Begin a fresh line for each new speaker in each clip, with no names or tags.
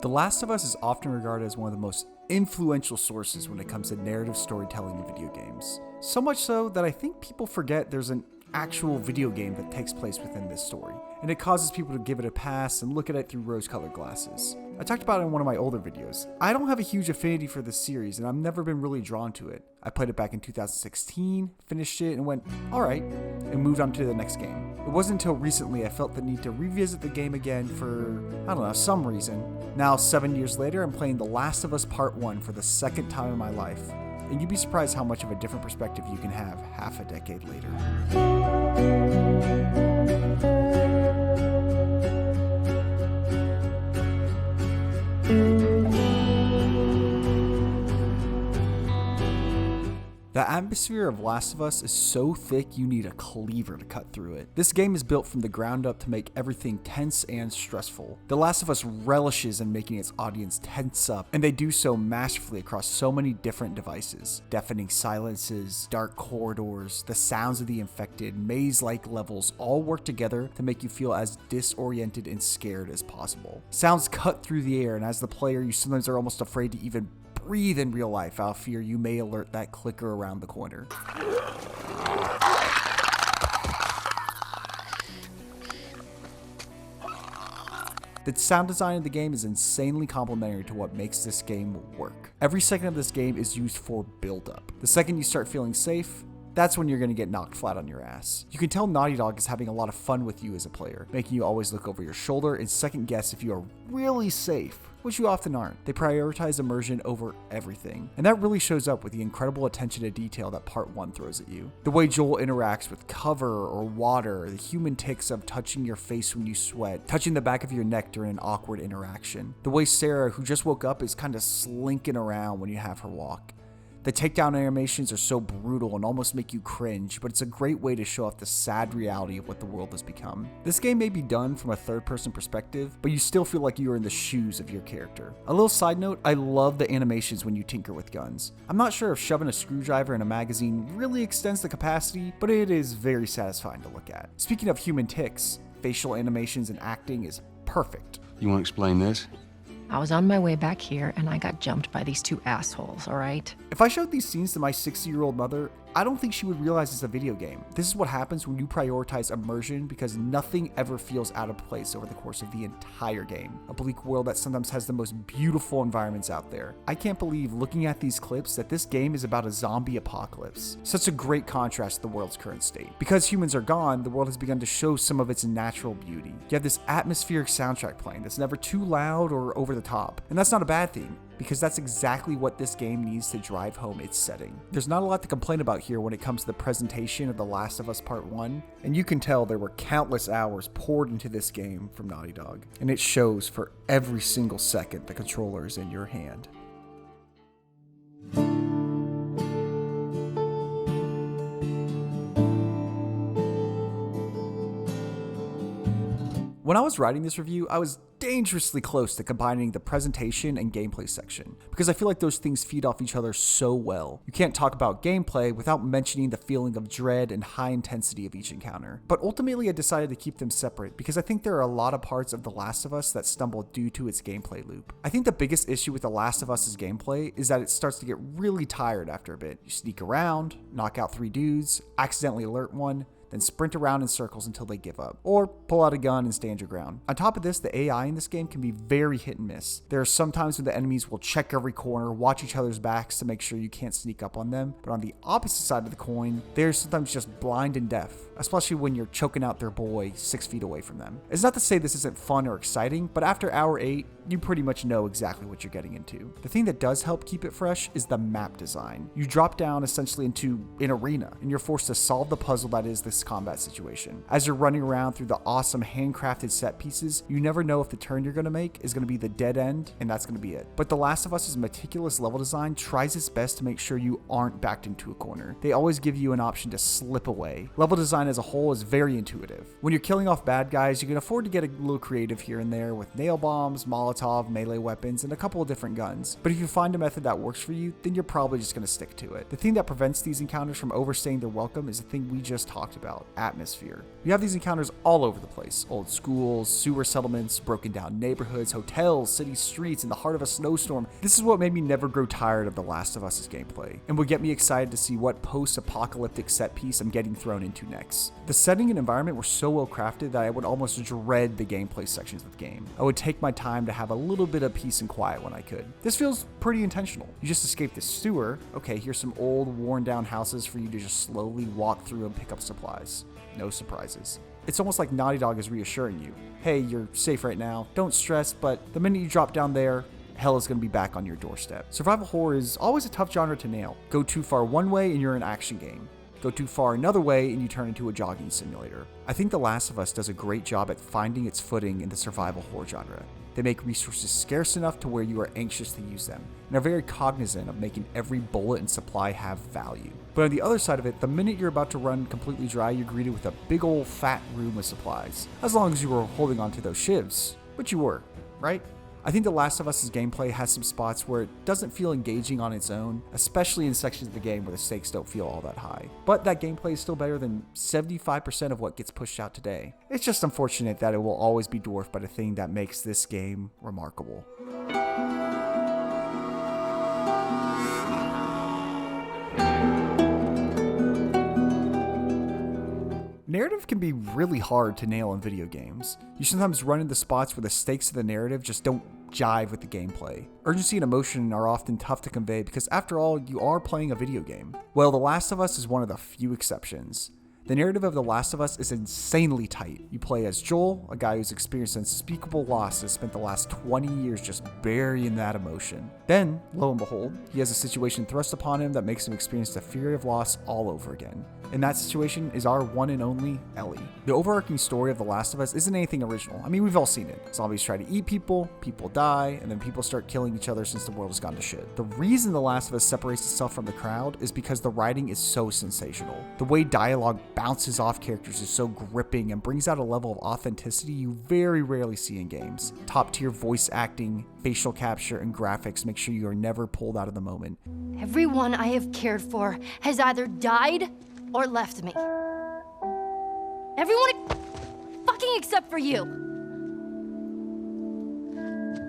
The Last of Us is often regarded as one of the most influential sources when it comes to narrative storytelling in video games. So much so that I think people forget there's an actual video game that takes place within this story, and it causes people to give it a pass and look at it through rose-colored glasses. I talked about it in one of my older videos. I don't have a huge affinity for this series, and I've never been really drawn to it. I played it back in 2016, finished it, and went, alright, and moved on to the next game. It wasn't until recently I felt the need to revisit the game again for, I don't know, some reason. Now, 7 years later, I'm playing The Last of Us Part 1 for the second time in my life. And you'd be surprised how much of a different perspective you can have half a decade later. The atmosphere of Last of Us is so thick you need a cleaver to cut through it. This game is built from the ground up to make everything tense and stressful. The Last of Us relishes in making its audience tense up, and they do so masterfully across so many different devices. Deafening silences, dark corridors, the sounds of the infected, maze-like levels all work together to make you feel as disoriented and scared as possible. Sounds cut through the air, and as the player, you sometimes are almost afraid to even breathe in real life out of fear you may alert that clicker around the corner. The sound design of the game is insanely complementary to what makes this game work. Every second of this game is used for build-up. The second you start feeling safe, that's when you're going to get knocked flat on your ass. You can tell Naughty Dog is having a lot of fun with you as a player, making you always look over your shoulder and second guess if you are really safe, which you often aren't. They prioritize immersion over everything, and that really shows up with the incredible attention to detail that Part 1 throws at you. The way Joel interacts with cover or water, the human tics of touching your face when you sweat, touching the back of your neck during an awkward interaction. The way Sarah, who just woke up, is kind of slinking around when you have her walk. The takedown animations are so brutal and almost make you cringe, but it's a great way to show off the sad reality of what the world has become. This game may be done from a third-person perspective, but you still feel like you are in the shoes of your character. A little side note, I love the animations when you tinker with guns. I'm not sure if shoving a screwdriver in a magazine really extends the capacity, but it is very satisfying to look at. Speaking of human tics, facial animations and acting is perfect.
You want to explain this?
I was on my way back here and I got jumped by these two assholes, all right?
If I showed these scenes to my 60-year-old mother, I don't think she would realize it's a video game. This is what happens when you prioritize immersion because nothing ever feels out of place over the course of the entire game. A bleak world that sometimes has the most beautiful environments out there. I can't believe looking at these clips that this game is about a zombie apocalypse. Such a great contrast to the world's current state. Because humans are gone, the world has begun to show some of its natural beauty. You have this atmospheric soundtrack playing that's never too loud or over the top. And that's not a bad thing, because that's exactly what this game needs to drive home its setting. There's not a lot to complain about here when it comes to the presentation of The Last of Us Part 1, and you can tell there were countless hours poured into this game from Naughty Dog, and it shows for every single second the controller is in your hand. When I was writing this review, I was dangerously close to combining the presentation and gameplay section, because I feel like those things feed off each other so well. You can't talk about gameplay without mentioning the feeling of dread and high intensity of each encounter. But ultimately I decided to keep them separate because I think there are a lot of parts of The Last of Us that stumble due to its gameplay loop. I think the biggest issue with The Last of Us's gameplay is that it starts to get really tired after a bit. You sneak around, knock out 3 dudes, accidentally alert one, then sprint around in circles until they give up, or pull out a gun and stand your ground. On top of this, the AI in this game can be very hit and miss. There are some times when the enemies will check every corner, watch each other's backs to make sure you can't sneak up on them, but on the opposite side of the coin, they're sometimes just blind and deaf, especially when you're choking out their boy 6 feet away from them. It's not to say this isn't fun or exciting, but after hour 8, you pretty much know exactly what you're getting into. The thing that does help keep it fresh is the map design. You drop down essentially into an arena, and you're forced to solve the puzzle that is this combat situation. As you're running around through the awesome handcrafted set pieces, you never know if the turn you're going to make is going to be the dead end, and that's going to be it. But The Last of Us's meticulous level design tries its best to make sure you aren't backed into a corner. They always give you an option to slip away. Level design as a whole is very intuitive. When you're killing off bad guys, you can afford to get a little creative here and there with nail bombs, Molotov, melee weapons, and a couple of different guns. But if you find a method that works for you, then you're probably just going to stick to it. The thing that prevents these encounters from overstaying their welcome is the thing we just talked about. about, atmosphere. You have these encounters all over the place. Old schools, sewer settlements, broken down neighborhoods, hotels, city streets, in the heart of a snowstorm. This is what made me never grow tired of The Last of Us's gameplay, and would get me excited to see what post-apocalyptic set piece I'm getting thrown into next. The setting and environment were so well crafted that I would almost dread the gameplay sections of the game. I would take my time to have a little bit of peace and quiet when I could. This feels pretty intentional. You just escape the sewer. Okay, here's some old, worn down houses for you to just slowly walk through and pick up supplies. No surprises. It's almost like Naughty Dog is reassuring you. Hey, you're safe right now. Don't stress, but the minute you drop down there, hell is going to be back on your doorstep. Survival horror is always a tough genre to nail. Go too far one way and you're an action game. Go too far another way and you turn into a jogging simulator. I think The Last of Us does a great job at finding its footing in the survival horror genre. They make resources scarce enough to where you are anxious to use them, and are very cognizant of making every bullet and supply have value. But on the other side of it, the minute you're about to run completely dry, you're greeted with a big old fat room of supplies. As long as you were holding onto those shivs, which you were, right? I think The Last of Us's gameplay has some spots where it doesn't feel engaging on its own, especially in sections of the game where the stakes don't feel all that high. But that gameplay is still better than 75% of what gets pushed out today. It's just unfortunate that it will always be dwarfed by the thing that makes this game remarkable. Narrative can be really hard to nail in video games. You sometimes run into spots where the stakes of the narrative just don't jive with the gameplay. Urgency and emotion are often tough to convey because after all, you are playing a video game. Well, The Last of Us is one of the few exceptions. The narrative of The Last of Us is insanely tight. You play as Joel, a guy who's experienced unspeakable loss and has spent the last 20 years just burying that emotion. Then, lo and behold, he has a situation thrust upon him that makes him experience the fury of loss all over again. And that situation is our one and only Ellie. The overarching story of The Last of Us isn't anything original. I mean, we've all seen it. Zombies try to eat people die, and then people start killing each other since the world has gone to shit. The reason The Last of Us separates itself from the crowd is because the writing is so sensational. The way dialogue bounces off characters is so gripping and brings out a level of authenticity you very rarely see in games. Top tier voice acting, facial capture, and graphics make sure you are never pulled out of the moment.
Everyone I have cared for has either died or left me. Everyone fucking except for you.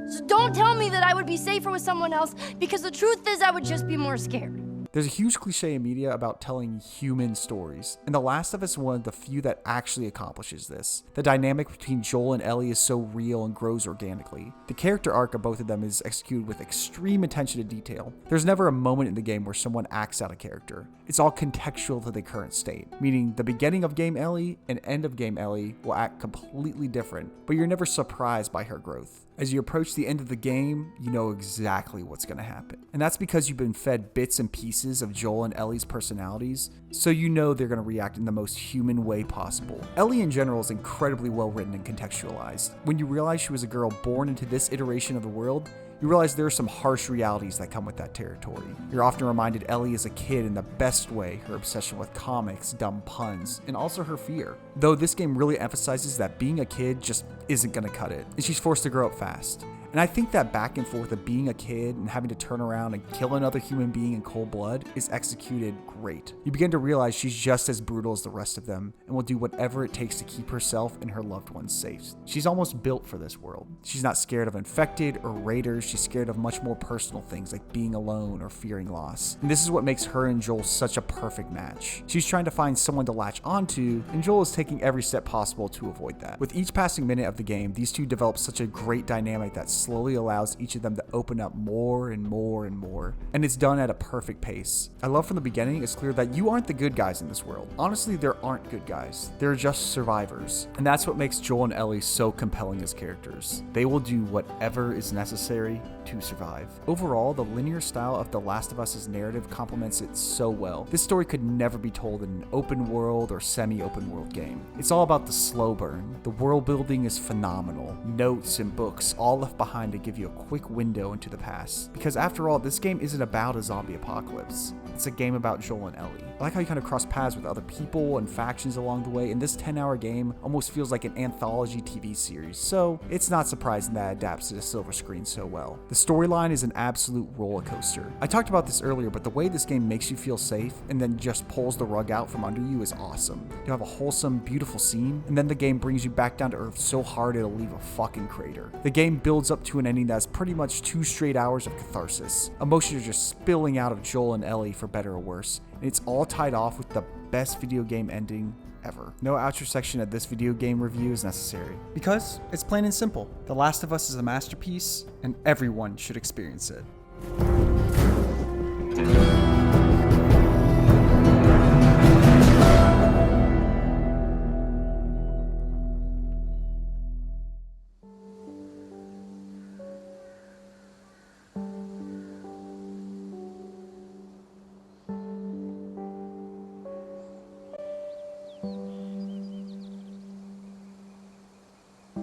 So don't tell me that I would be safer with someone else, because the truth is I would just be more scared.
There's a huge cliche in media about telling human stories, and The Last of Us is one of the few that actually accomplishes this. The dynamic between Joel and Ellie is so real and grows organically. The character arc of both of them is executed with extreme attention to detail. There's never a moment in the game where someone acts out a character. It's all contextual to the current state, meaning the beginning of game Ellie and end of game Ellie will act completely different, but you're never surprised by her growth. As you approach the end of the game, you know exactly what's going to happen. And that's because you've been fed bits and pieces of Joel and Ellie's personalities, so you know they're going to react in the most human way possible. Ellie in general is incredibly well written and contextualized. When you realize she was a girl born into this iteration of the world, you realize there are some harsh realities that come with that territory. You're often reminded Ellie is a kid in the best way, her obsession with comics, dumb puns, and also her fear. Though this game really emphasizes that being a kid just isn't gonna cut it, and she's forced to grow up fast. And I think that back and forth of being a kid and having to turn around and kill another human being in cold blood is executed great. You begin to realize she's just as brutal as the rest of them and will do whatever it takes to keep herself and her loved ones safe. She's almost built for this world. She's not scared of infected or raiders, she's scared of much more personal things like being alone or fearing loss. And this is what makes her and Joel such a perfect match. She's trying to find someone to latch onto, and Joel is taking every step possible to avoid that. With each passing minute of the game, these two develop such a great dynamic that slowly allows each of them to open up more and more and more. And it's done at a perfect pace. I love from the beginning, it's clear that you aren't the good guys in this world. Honestly, there aren't good guys. They're just survivors. And that's what makes Joel and Ellie so compelling as characters. They will do whatever is necessary to survive. Overall, the linear style of The Last of Us's narrative complements it so well. This story could never be told in an open world or semi-open world game. It's all about the slow burn. The world building is phenomenal. Notes and books, all left behind behind to give you a quick window into the past. Because after all, this game isn't about a zombie apocalypse. It's a game about Joel and Ellie. I like how you kind of cross paths with other people and factions along the way, and this 10-hour game almost feels like an anthology TV series, so it's not surprising that it adapts to the silver screen so well. The storyline is an absolute roller coaster. I talked about this earlier, but the way this game makes you feel safe and then just pulls the rug out from under you is awesome. You have a wholesome, beautiful scene, and then the game brings you back down to earth so hard it'll leave a fucking crater. The game builds up to an ending that's pretty much 2 straight hours of catharsis. Emotions are just spilling out of Joel and Ellie for better or worse, and it's all tied off with the best video game ending ever. No outro section of this video game review is necessary, because it's plain and simple. The Last of Us is a masterpiece, and everyone should experience it.